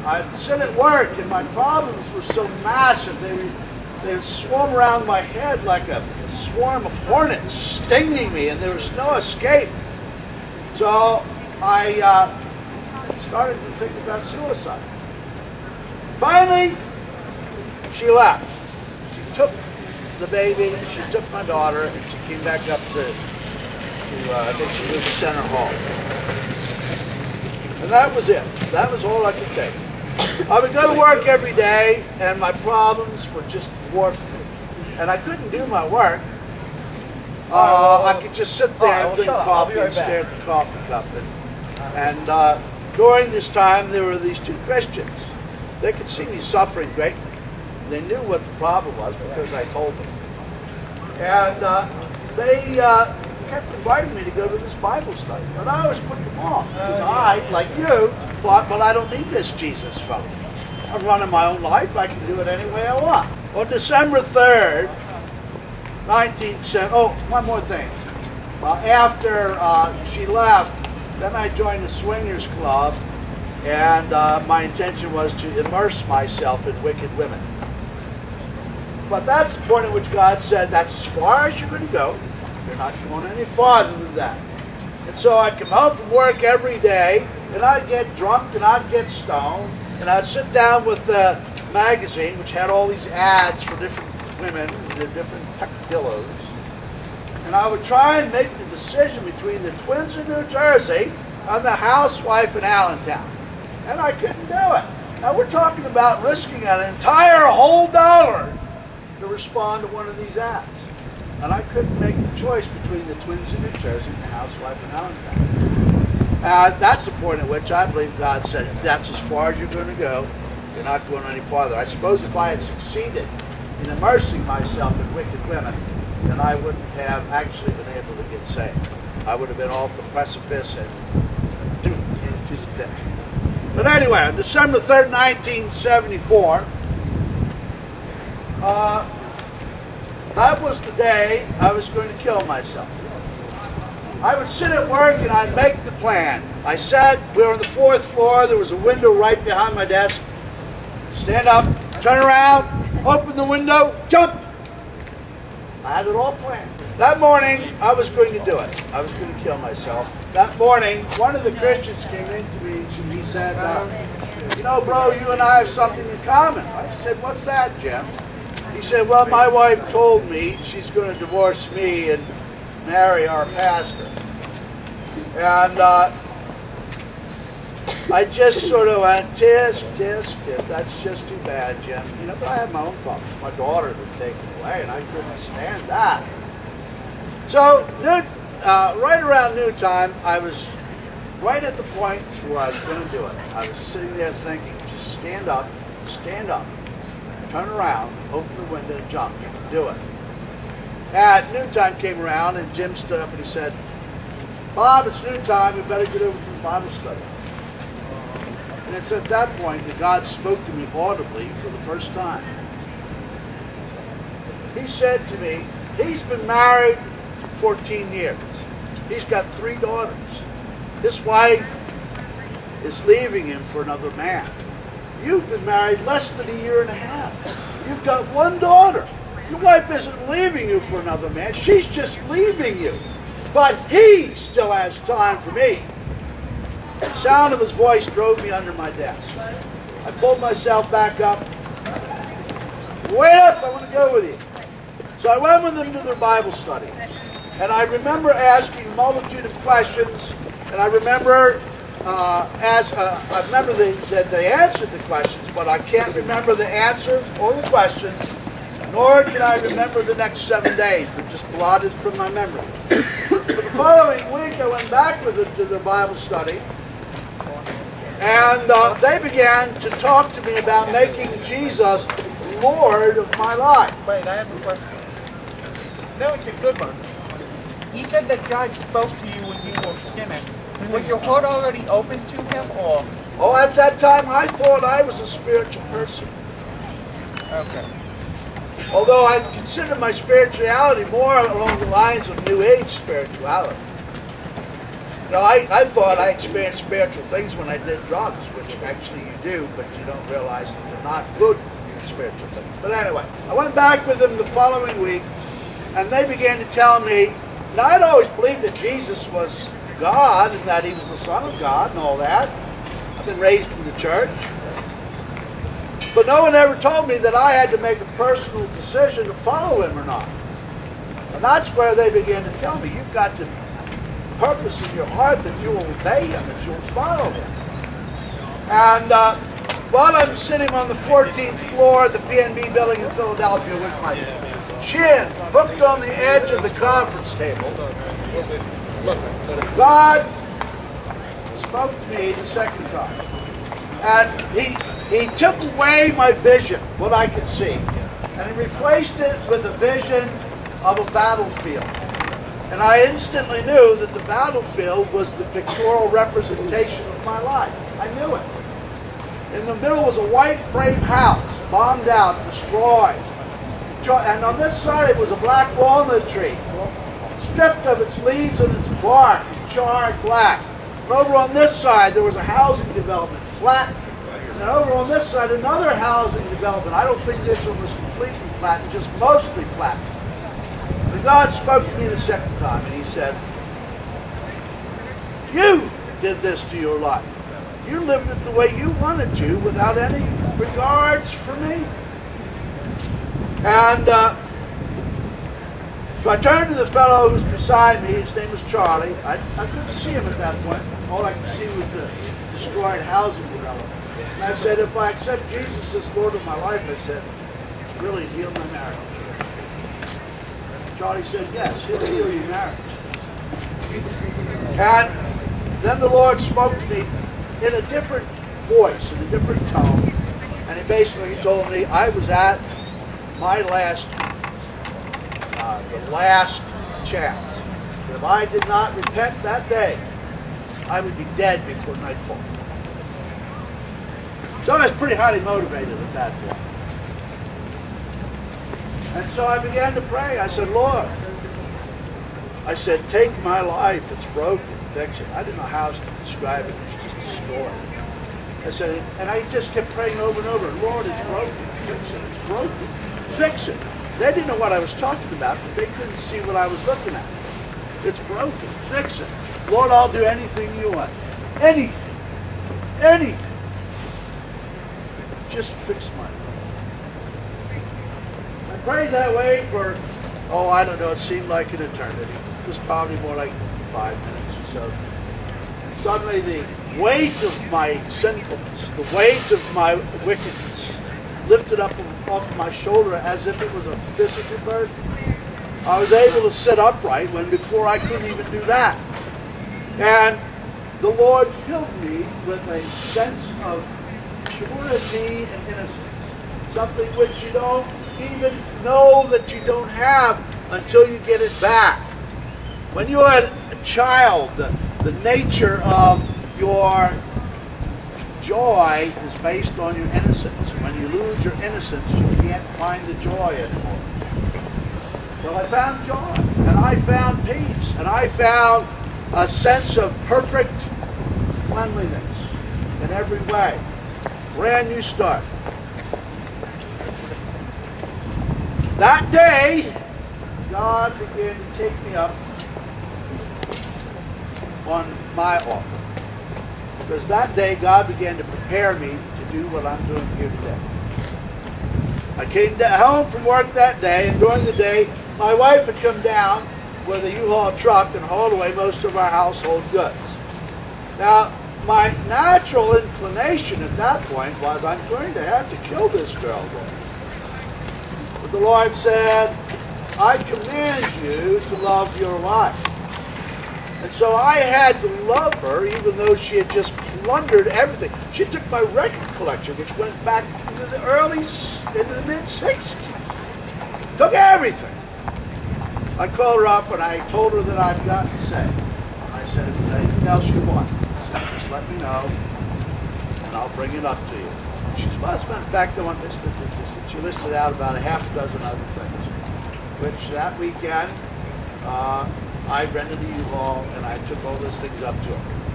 I'd sit at work, and my problems were so massive. They would swarm around my head like a swarm of hornets, stinging me, and there was no escape. So I started to think about suicide. Finally, she left. She took the baby, she took my daughter, and she came back up to I think she was at Center Hall. And that was it. That was all I could take. I would go to work every day, and my problems would just dwarf me. And I couldn't do my work. I could just sit there and drink coffee and stare at the coffee cup. And during this time, there were these two Christians. They could see me suffering greatly. They knew what the problem was because I told them. And they kept inviting me to go to this Bible study. But I always put them off because I, like you, thought, well, I don't need this Jesus fellow. I'm running my own life. I can do it any way I want. On December 3rd, 1970, oh, one more thing. After she left, then I joined the Swingers Club, and my intention was to immerse myself in wicked women. But that's the point at which God said, that's as far as you're going to go. You're not going any farther than that. And so I'd come home from work every day, and I'd get drunk, and I'd get stoned, and I'd sit down with the magazine, which had all these ads for different women, the different peccadillos. And I would try and make the decision between the twins in New Jersey and the housewife in Allentown. And I couldn't do it. Now we're talking about risking an entire whole dollar to respond to one of these ads. And I couldn't make the choice between the twins in New Jersey and the housewife in Allentown. That's the point at which I believe God said, that's as far as you're going to go. You're not going any farther. I suppose if I had succeeded in immersing myself in wicked women, then I wouldn't have actually been able to get saved. I would have been off the precipice and doomed into the pit. But anyway, on December 3rd, 1974, that was the day I was going to kill myself. I would sit at work and I'd make the plan. I sat, we were on the 4th floor, there was a window right behind my desk. Stand up, turn around, open the window, jump. I had it all planned. That morning, I was going to do it. I was going to kill myself. That morning, one of the Christians came in to me and he said, you know, bro, you and I have something in common. I said, what's that, Jim? He said, well, my wife told me she's going to divorce me and marry our pastor. And I just sort of went, tisk. That's just too bad, Jim. You know, but I had my own problems. My daughter was taken away, and I couldn't stand that. So, right around noontime, I was right at the point where I was going to do it. I was sitting there thinking, just stand up, turn around, open the window, and jump. You can do it. At noontime came around, and Jim stood up and he said, Bob, it's noontime, we better get over to the Bible study. And it's at that point that God spoke to me audibly for the first time. He said to me, he's been married for 14 years. He's got 3 daughters. His wife is leaving him for another man. You've been married less than a year and a half. You've got 1 daughter. Your wife isn't leaving you for another man. She's just leaving you. But he still has time for me. The sound of his voice drove me under my desk. I pulled myself back up. Wait up, I want to go with you. So I went with them to their Bible study. And I remember asking a multitude of questions. And I remember that they answered the questions, but I can't remember the answers or the questions, nor can I remember the next 7 days. They're just blotted from my memory. But the following week, I went back with them to their Bible study, and they began to talk to me about making Jesus Lord of my life. Wait, I have a question. No, it's a good one. You said that God spoke to you when you were sinning. Was your heart already open to Him, or? Oh, at that time, I thought I was a spiritual person. Okay. Although I consider my spirituality more along the lines of New Age spirituality. I thought I experienced spiritual things when I did drugs, which actually you do, but you don't realize that they're not good spiritual things. But anyway, I went back with them the following week, and they began to tell me, now I'd always believed that Jesus was God and that he was the Son of God and all that. I've been raised in the church. But no one ever told me that I had to make a personal decision to follow him or not. And that's where they began to tell me, you've got to purpose in your heart that you will obey him, that you'll follow him. And while I'm sitting on the 14th floor of the PNB building in Philadelphia with my chin hooked on the edge of the conference table, God spoke to me the second time. And he took away my vision, what I could see, and he replaced it with a vision of a battlefield. And I instantly knew that the battlefield was the pictorial representation of my life. I knew it. In the middle was a white frame house, bombed out, destroyed. And on this side it was a black walnut tree, stripped of its leaves and its bark, charred black. And over on this side there was a housing development, flat. And over on this side another housing development. I don't think this one was completely flat, just mostly flat. And God spoke to me the second time and he said, you did this to your life. You lived it the way you wanted to without any regards for me. And so I turned to the fellow who was beside me. His name was Charlie. I couldn't see him at that point. All I could see was the destroyed housing development. And I said, if I accept Jesus as Lord of my life, I said, really heal my marriage. Charlie said, yes, he'll heal your marriage. And then the Lord spoke to me in a different voice, in a different tone. And he basically told me I was at my last, the last chance. If I did not repent that day, I would be dead before nightfall. So I was pretty highly motivated at that point. And so I began to pray. I said, Lord, I said, take my life. It's broken. Fix it. I didn't know how else to describe it. It's just destroyed. I said, and I just kept praying over and over, Lord, it's broken. Fix it. It's broken. Fix it. They didn't know what I was talking about, but they couldn't see what I was looking at. It's broken. Fix it. Lord, I'll do anything you want. Anything. Anything. Just fix my life. I prayed that way for, oh, I don't know, it seemed like an eternity. It was probably more like 5 minutes or so. And suddenly the weight of my sinfulness, the weight of my wickedness, lifted up off my shoulder as if it was a physical burden. I was able to sit upright when before I couldn't even do that. And the Lord filled me with a sense of purity and innocence, something which you don't even know that you don't have until you get it back. When you're a child, the nature of your joy is based on your innocence. When you lose your innocence, you can't find the joy anymore. Well, I found joy, and I found peace, and I found a sense of perfect cleanliness in every way. Brand new start. That day, God began to take me up on my offer. Because that day, God began to prepare me to do what I'm doing here today. I came home from work that day, and during the day, my wife had come down with a U-Haul truck and hauled away most of our household goods. Now, my natural inclination at that point was, I'm going to have to kill this girl. But the Lord said, I command you to love your wife. And so I had to love her, even though she had just plundered everything. She took my record collection, which went back into the mid-60s. Took everything. I called her up and I told her that I'd gotten saved. And I said, if there's anything else you want, just let me know, and I'll bring it up to you. She said, well, as a matter of fact, I want this. She listed out about a half a dozen other things, which that weekend, I rented the U-Haul and I took all those things up to him.